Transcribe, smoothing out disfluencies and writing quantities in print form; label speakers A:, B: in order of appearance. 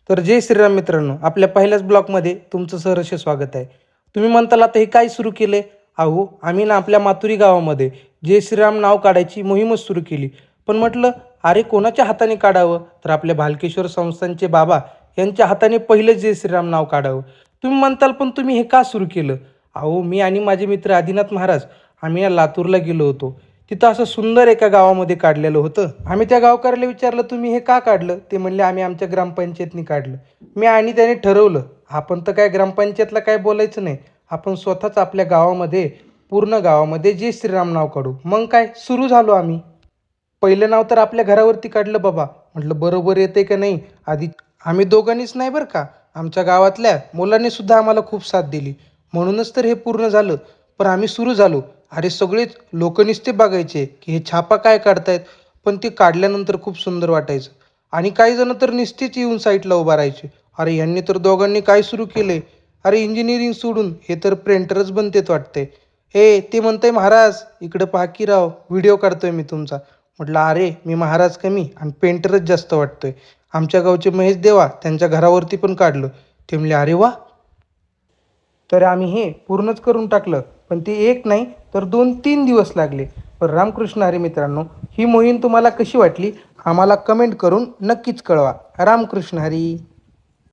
A: तर जय श्रीराम मित्रांनो, आपल्या पहिल्याच ब्लॉगमध्ये तुमचं सहर्ष स्वागत आहे. तुम्ही म्हणताल आता हे काय सुरू केले? अहो, आम्ही ना आपल्या मातुरी गावामध्ये जय श्रीराम नाव काढायची मोहीमच सुरू केली. पण म्हटलं, अरे कोणाच्या हाताने काढावं? तर आपल्या भालकेश्वर संस्थानचे बाबा यांच्या हाताने पहिलं जय श्रीराम नाव काढावं. तुम्ही म्हणताल, पण तुम्ही हे का सुरू केलं? अहो, मी आणि माझे मित्र आदिनाथ महाराज आम्ही या लातूरला गेलो होतो. तिथं असं सुंदर एका गावामध्ये काढलेलं होतं. आम्ही त्या गावकऱ्याला विचारलं, तुम्ही हे का काढलं? ते म्हणले, आम्ही आमच्या ग्रामपंचायतनी काढलं. मी आणि त्याने ठरवलं, आपण तर काय ग्रामपंचायतला काय बोलायचं नाही, आपण स्वतःच आपल्या गावामध्ये पूर्ण गावामध्ये जय श्रीराम नाव काढू. मग काय सुरू झालो आम्ही. पहिलं नाव तर आपल्या घरावरती काढलं बाबा. म्हटलं बरोबर येते का नाही. आधी आम्ही दोघांनीच नाही बरं का, आमच्या गावातल्या मुलांनी सुद्धा आम्हाला खूप साथ दिली. म्हणूनच तर हे पूर्ण झालं. पण आम्ही सुरू झालो. अरे सगळेच लोक नुसते बघायचे की हे छापा काय काढतायत. पण ते काढल्यानंतर खूप सुंदर वाटायचं. आणि काही जण तर नुसतेच येऊन साईडला उभा राहायचे. अरे यांनी तर दोघांनी काय सुरू केले. अरे इंजिनिअरिंग सोडून हे तर प्रिंटरच बनतेत वाटते. हे ते म्हणतंय, महाराज इकडं पहा की राव, व्हिडिओ काढतोय मी तुमचा. म्हटलं अरे मी महाराज कमी आणि पेंटरच जास्त वाटतोय. आमच्या गावचे महेश देवा त्यांच्या घरावरती पण काढलं. ते म्हणले अरे वा. तर आम्ही हे पूर्णच करून टाकलं. पण ते एक नाही तर 2-3 दिवस लागले. पण रामकृष्ण हरी मित्रांनो, ही मोहीम तुम्हाला कशी वाटली आम्हाला कमेंट करून नक्कीच कळवा. रामकृष्ण हरी.